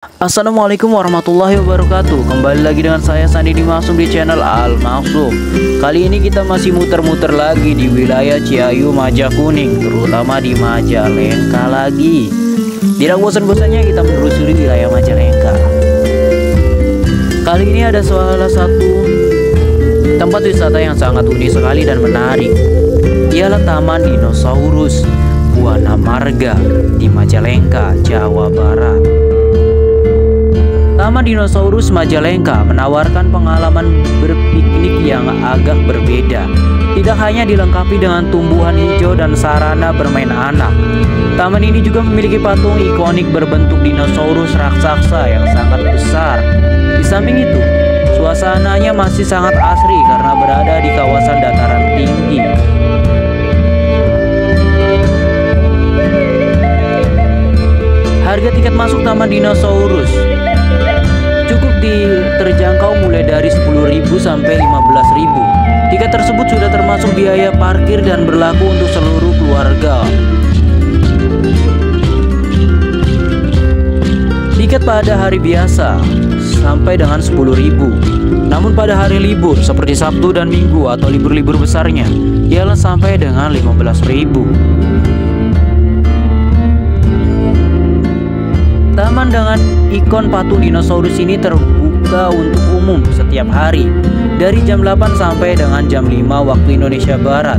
Assalamualaikum warahmatullahi wabarakatuh. Kembali lagi dengan saya Sandi Dimaksum di channel Al Maksum. Kali ini kita masih muter-muter lagi di wilayah Ciayu Majakuning, terutama di Majalengka lagi. Tidak bosan-bosannya kita menelusuri wilayah Majalengka. Kali ini ada salah satu tempat wisata yang sangat unik sekali dan menarik. Ialah Taman Dinosaurus Buana Marga di Majalengka, Jawa Barat. Taman Dinosaurus Majalengka menawarkan pengalaman berpiknik yang agak berbeda. Tidak hanya dilengkapi dengan tumbuhan hijau dan sarana bermain anak, taman ini juga memiliki patung ikonik berbentuk dinosaurus raksasa yang sangat besar. Di samping itu, suasananya masih sangat asri karena berada di kawasan dataran tinggi. Harga tiket masuk Taman Dinosaurus cukup terjangkau mulai dari 10.000 sampai 15.000. Tiket tersebut sudah termasuk biaya parkir dan berlaku untuk seluruh keluarga. Tiket pada hari biasa sampai dengan 10.000. Namun pada hari libur seperti Sabtu dan Minggu atau libur-libur besarnya ialah sampai dengan 15.000. Taman dengan ikon patung dinosaurus ini terbuka untuk umum setiap hari dari jam 8 sampai dengan jam 5 waktu Indonesia Barat.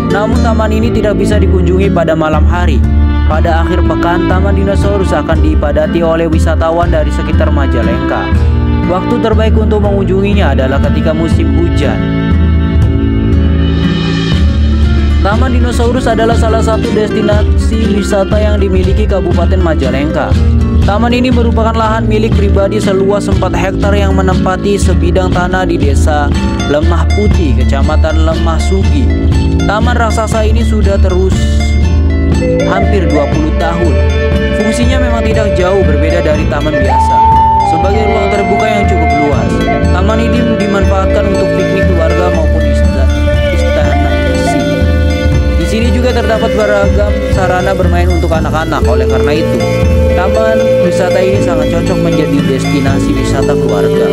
Namun taman ini tidak bisa dikunjungi pada malam hari. Pada akhir pekan, Taman Dinosaurus akan dipadati oleh wisatawan dari sekitar Majalengka. Waktu terbaik untuk mengunjunginya adalah ketika musim hujan. Taman Dinosaurus adalah salah satu destinasi wisata yang dimiliki Kabupaten Majalengka. Taman ini merupakan lahan milik pribadi seluas 4 hektar yang menempati sebidang tanah di Desa Lemah Putih, Kecamatan Lemah Sugi. Taman raksasa ini sudah terus hampir 20 tahun. Fungsinya memang tidak jauh berbeda dari taman biasa. Sebagai ruang terbuka yang cukup luas, taman ini dimanfaatkan untuk piknik keluarga maupun istana isi. Di sini juga terdapat beragam sarana bermain untuk anak-anak. Oleh karena itu, taman wisata ini sangat cocok menjadi destinasi wisata keluarga.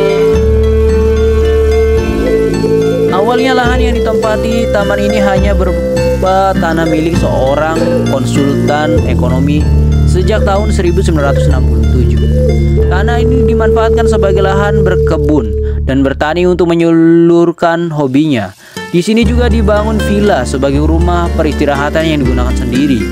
Awalnya lahan yang ditempati taman ini hanya berupa tanah milik seorang konsultan ekonomi sejak tahun 1967. Tanah ini dimanfaatkan sebagai lahan berkebun dan bertani untuk menyalurkan hobinya. Di sini juga dibangun villa sebagai rumah peristirahatan yang digunakan sendiri.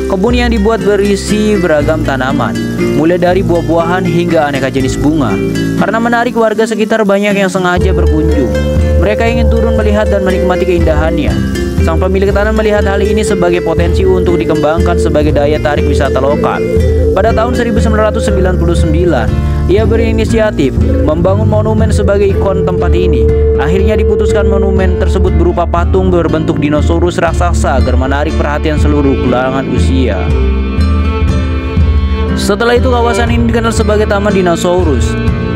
Kebun yang dibuat berisi beragam tanaman, mulai dari buah-buahan hingga aneka jenis bunga. Karena menarik warga sekitar banyak yang sengaja berkunjung. Mereka ingin turun melihat dan menikmati keindahannya. Sang pemilik tanah melihat hal ini sebagai potensi untuk dikembangkan sebagai daya tarik wisata lokal. Pada tahun 1999, ia berinisiatif membangun monumen sebagai ikon tempat ini. Akhirnya diputuskan monumen tersebut berupa patung berbentuk dinosaurus raksasa agar menarik perhatian seluruh kalangan usia. Setelah itu kawasan ini dikenal sebagai Taman Dinosaurus.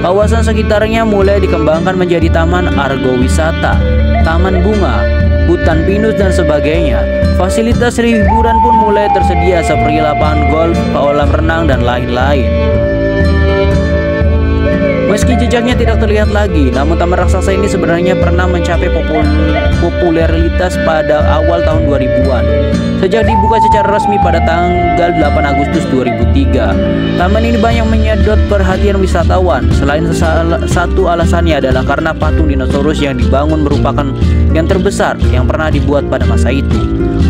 Kawasan sekitarnya mulai dikembangkan menjadi taman argowisata, taman bunga, hutan pinus dan sebagainya. Fasilitas hiburan pun mulai tersedia seperti lapangan golf, kolam renang dan lain-lain. Meski jejaknya tidak terlihat lagi, namun taman raksasa ini sebenarnya pernah mencapai popularitas pada awal tahun 2000-an. Sejak dibuka secara resmi pada tanggal 8 Agustus 2003, taman ini banyak menyedot perhatian wisatawan. Selain satu alasannya adalah karena patung dinosaurus yang dibangun merupakan yang terbesar yang pernah dibuat pada masa itu.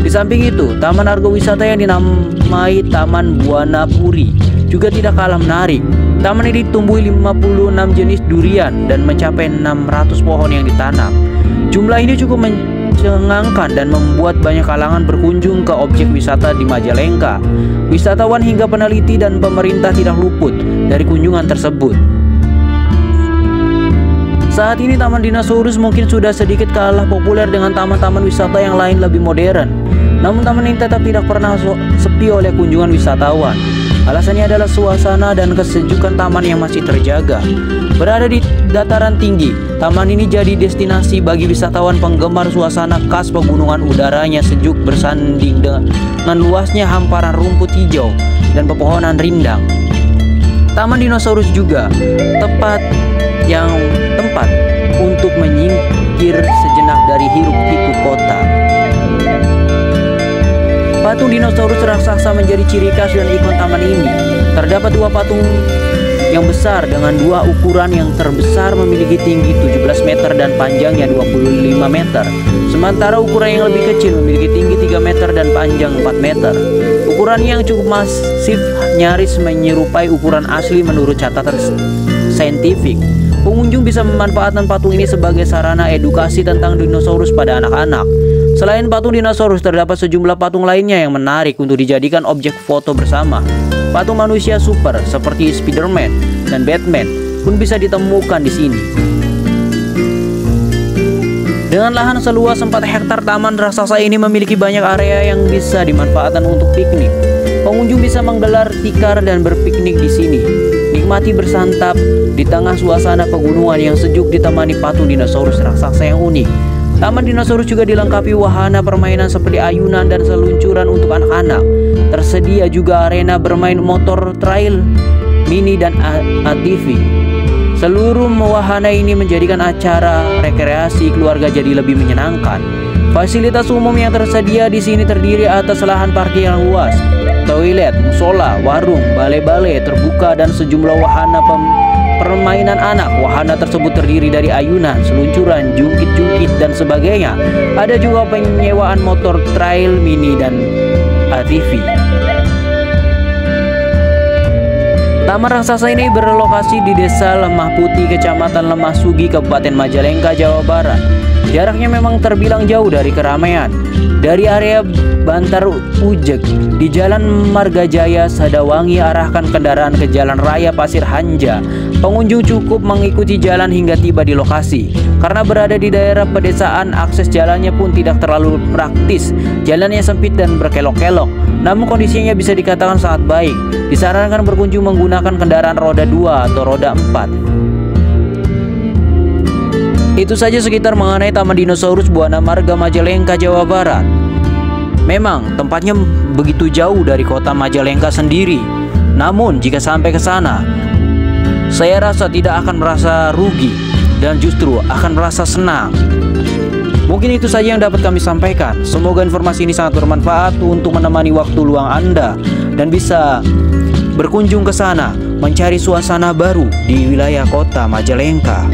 Di samping itu, taman argowisata yang dinamai Taman Buana Puri juga tidak kalah menarik. Taman ini ditumbuhi 56 jenis durian dan mencapai 600 pohon yang ditanam. Jumlah ini cukup mencengangkan dan membuat banyak kalangan berkunjung ke objek wisata di Majalengka. Wisatawan hingga peneliti dan pemerintah tidak luput dari kunjungan tersebut. Saat ini Taman Dinosaurus mungkin sudah sedikit kalah populer dengan taman-taman wisata yang lain lebih modern. Namun taman ini tetap tidak pernah sepi oleh kunjungan wisatawan. Alasannya adalah suasana dan kesejukan taman yang masih terjaga. Berada di dataran tinggi, taman ini jadi destinasi bagi wisatawan penggemar suasana khas pegunungan. Udaranya sejuk bersanding dengan luasnya hamparan rumput hijau dan pepohonan rindang. Taman Dinosaurus juga tempat untuk menyingkir sejenak dari hiruk-pikuk kota. Patung dinosaurus raksasa menjadi ciri khas dan ikon taman ini. Terdapat dua patung yang besar dengan dua ukuran. Yang terbesar memiliki tinggi 17 meter dan panjangnya 25 meter. Sementara ukuran yang lebih kecil memiliki tinggi 3 meter dan panjang 4 meter. Ukuran yang cukup masif nyaris menyerupai ukuran asli menurut catatan saintifik. Pengunjung bisa memanfaatkan patung ini sebagai sarana edukasi tentang dinosaurus pada anak-anak. Selain patung dinosaurus, terdapat sejumlah patung lainnya yang menarik untuk dijadikan objek foto bersama. Patung manusia super seperti Spider-Man dan Batman pun bisa ditemukan di sini. Dengan lahan seluas 4 hektar, taman raksasa ini memiliki banyak area yang bisa dimanfaatkan untuk piknik. Pengunjung bisa menggelar tikar dan berpiknik di sini. Nikmati bersantap di tengah suasana pegunungan yang sejuk ditemani patung dinosaurus raksasa yang unik. Taman dinosaurus juga dilengkapi wahana permainan seperti ayunan dan seluncuran untuk anak-anak. Tersedia juga arena bermain motor trail, mini dan ATV. Seluruh wahana ini menjadikan acara rekreasi keluarga jadi lebih menyenangkan. Fasilitas umum yang tersedia di sini terdiri atas lahan parkir yang luas, toilet, musola, warung, balai-balai terbuka dan sejumlah wahana permainan anak. Wahana tersebut terdiri dari ayunan, seluncuran, jungkit-jungkit dan sebagainya. Ada juga penyewaan motor trail, mini dan ATV. Taman raksasa ini berlokasi di Desa Lemah Putih, Kecamatan Lemah Sugi, Kabupaten Majalengka, Jawa Barat. Jaraknya memang terbilang jauh dari keramaian. Dari area Bantar Ujek di Jalan Margajaya Sadawangi, arahkan kendaraan ke Jalan Raya Pasir Hanja. Pengunjung cukup mengikuti jalan hingga tiba di lokasi. Karena berada di daerah pedesaan, akses jalannya pun tidak terlalu praktis. Jalannya sempit dan berkelok-kelok, namun kondisinya bisa dikatakan sangat baik. Disarankan berkunjung menggunakan kendaraan roda 2 atau roda 4. Itu saja sekitar mengenai Taman Dinosaurus Buana Marga, Majalengka, Jawa Barat. Memang tempatnya begitu jauh dari kota Majalengka sendiri. Namun jika sampai ke sana, saya rasa tidak akan merasa rugi dan justru akan merasa senang. Mungkin itu saja yang dapat kami sampaikan. Semoga informasi ini sangat bermanfaat untuk menemani waktu luang Anda dan bisa berkunjung ke sana mencari suasana baru di wilayah kota Majalengka.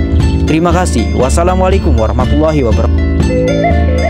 Terima kasih. Wassalamualaikum warahmatullahi wabarakatuh.